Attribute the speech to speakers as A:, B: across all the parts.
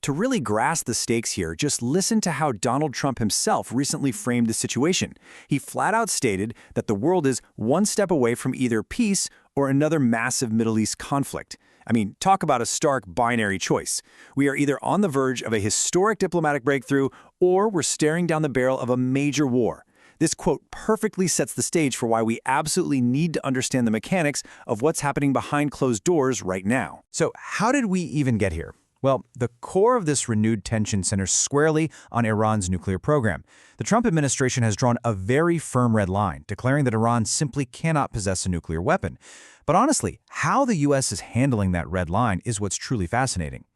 A: To really grasp the stakes here, just listen to how Donald Trump himself recently framed the situation. He flat out stated that the world is one step away from either peace or another massive Middle East conflict. I mean, talk about a stark binary choice. We are either on the verge of a historic diplomatic breakthrough or we're staring down the barrel of a major war. This quote perfectly sets the stage for why we absolutely need to understand the mechanics of what's happening behind closed doors right now.
B: So how did we even get here? Well, the core of this renewed tension centers squarely on Iran's nuclear program. The Trump administration has drawn a very firm red line, declaring that Iran simply cannot possess a nuclear weapon. But honestly, how the U.S. is handling that red line is what's truly fascinating.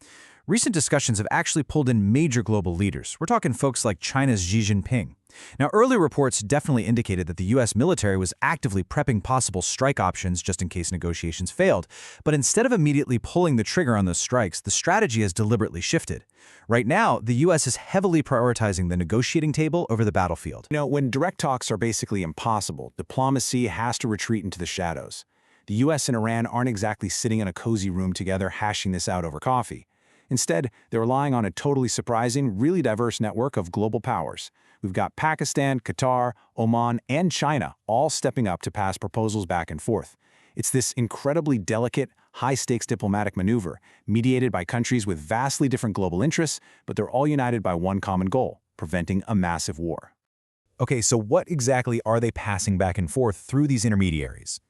B: Recent discussions have actually pulled in major global leaders. We're talking folks like China's Xi Jinping. Now, early reports definitely indicated that the U.S. military was actively prepping possible strike options just in case negotiations failed. But instead of immediately pulling the trigger on those strikes, the strategy has deliberately shifted. Right now, the U.S. is heavily prioritizing the negotiating table over the battlefield.
C: When direct talks are basically impossible, diplomacy has to retreat into the shadows. The U.S. and Iran aren't exactly sitting in a cozy room together hashing this out over coffee. Instead, they're relying on a totally surprising, really diverse network of global powers. We've got Pakistan, Qatar, Oman, and China all stepping up to pass proposals back and forth. It's this incredibly delicate, high-stakes diplomatic maneuver, mediated by countries with vastly different global interests, but they're all united by one common goal: preventing a massive war.
B: Okay, so what exactly are they passing back and forth through these intermediaries?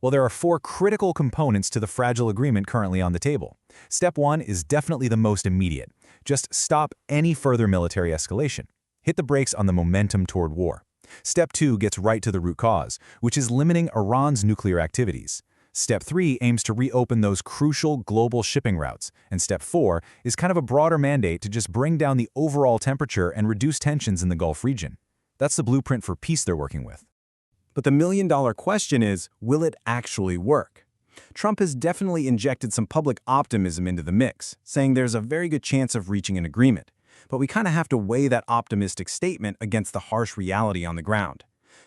B: Well, there are 4 critical components to the fragile agreement currently on the table. Step 1 is definitely the most immediate. Just stop any further military escalation. Hit the brakes on the momentum toward war. Step 2 gets right to the root cause, which is limiting Iran's nuclear activities. Step 3 aims to reopen those crucial global shipping routes. And Step 4 is kind of a broader mandate to just bring down the overall temperature and reduce tensions in the Gulf region. That's the blueprint for peace they're working with.
D: But the million-dollar question is, will it actually work? Trump has definitely injected some public optimism into the mix, saying there's a very good chance of reaching an agreement. But we kind of have to weigh that optimistic statement against the harsh reality on the ground.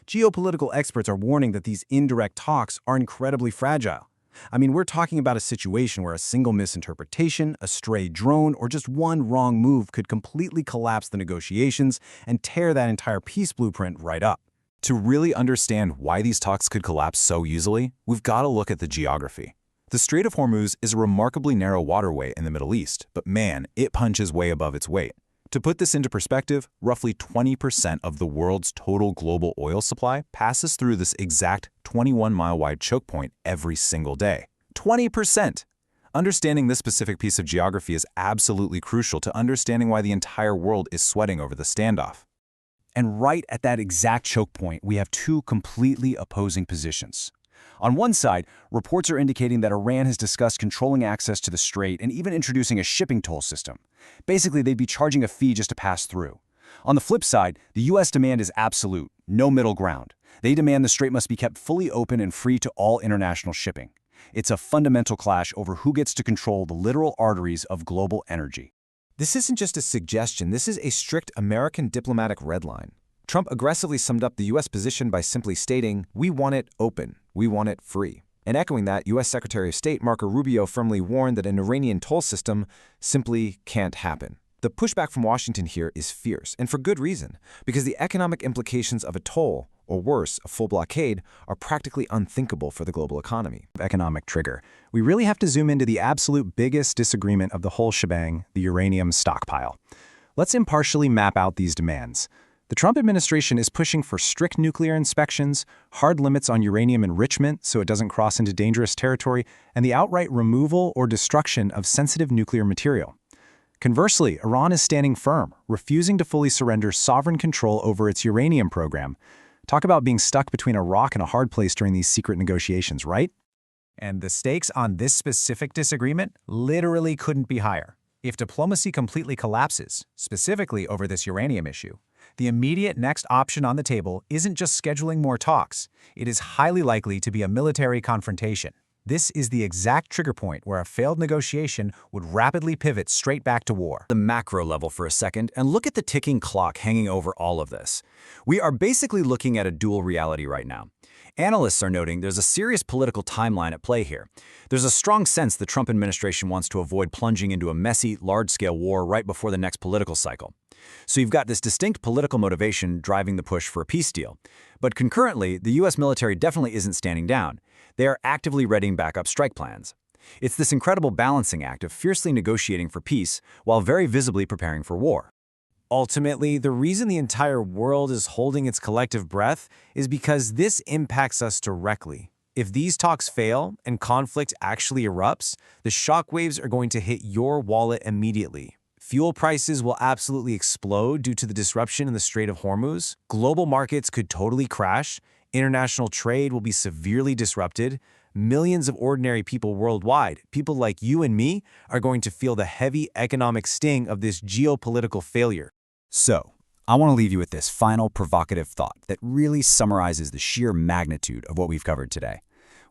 D: Geopolitical experts are warning that these indirect talks are incredibly fragile. I mean, we're talking about a situation where a single misinterpretation, a stray drone, or just one wrong move could completely collapse the negotiations and tear that entire peace blueprint right up.
E: To really understand why these talks could collapse so easily, we've got to look at the geography. The Strait of Hormuz is a remarkably narrow waterway in the Middle East, but man, it punches way above its weight. To put this into perspective, roughly 20% of the world's total global oil supply passes through this exact 21-mile-wide choke point every single day. 20%! Understanding this specific piece of geography is absolutely crucial to understanding why the entire world is sweating over the standoff.
B: And right at that exact choke point, we have 2 completely opposing positions. On one side, reports are indicating that Iran has discussed controlling access to the strait and even introducing a shipping toll system. Basically, they'd be charging a fee just to pass through. On the flip side, the U.S. demand is absolute, no middle ground. They demand the strait must be kept fully open and free to all international shipping. It's a fundamental clash over who gets to control the literal arteries of global energy.
D: This isn't just a suggestion, this is a strict American diplomatic red line. Trump aggressively summed up the U.S. position by simply stating, "We want it open, we want it free." And echoing that, U.S. Secretary of State Marco Rubio firmly warned that an Iranian toll system simply can't happen. The pushback from Washington here is fierce, and for good reason, because the economic implications of a toll, or worse, a full blockade, are practically unthinkable for the global economy.
B: Economic trigger. We really have to zoom into the absolute biggest disagreement of the whole shebang, the uranium stockpile. Let's impartially map out these demands. The Trump administration is pushing for strict nuclear inspections, hard limits on uranium enrichment so it doesn't cross into dangerous territory, and the outright removal or destruction of sensitive nuclear material. Conversely, Iran is standing firm, refusing to fully surrender sovereign control over its uranium program. Talk about being stuck between a rock and a hard place during these secret negotiations, right? And the stakes on this specific disagreement literally couldn't be higher. If diplomacy completely collapses, specifically over this uranium issue, the immediate next option on the table isn't just scheduling more talks. It is highly likely to be a military confrontation. This is the exact trigger point where a failed negotiation would rapidly pivot straight back to war.
A: The macro level for a second and look at the ticking clock hanging over all of this. We are basically looking at a dual reality right now. Analysts are noting there's a serious political timeline at play here. There's a strong sense the Trump administration wants to avoid plunging into a messy, large-scale war right before the next political cycle. So you've got this distinct political motivation driving the push for a peace deal. But concurrently, the U.S. military definitely isn't standing down. They are actively readying backup strike plans. It's this incredible balancing act of fiercely negotiating for peace while very visibly preparing for war.
D: Ultimately, the reason the entire world is holding its collective breath is because this impacts us directly. If these talks fail and conflict actually erupts, the shockwaves are going to hit your wallet immediately. Fuel prices will absolutely explode due to the disruption in the Strait of Hormuz. Global markets could totally crash. International trade will be severely disrupted. Millions of ordinary people worldwide, people like you and me, are going to feel the heavy economic sting of this geopolitical failure.
A: So, I want to leave you with this final provocative thought that really summarizes the sheer magnitude of what we've covered today.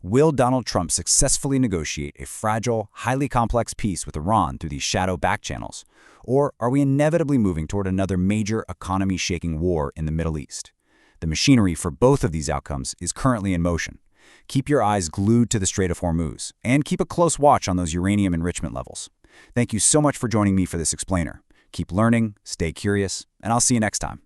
A: Will Donald Trump successfully negotiate a fragile, highly complex peace with Iran through these shadow back channels? Or are we inevitably moving toward another major economy-shaking war in the Middle East? The machinery for both of these outcomes is currently in motion. Keep your eyes glued to the Strait of Hormuz, and keep a close watch on those uranium enrichment levels. Thank you so much for joining me for this explainer. Keep learning, stay curious, and I'll see you next time.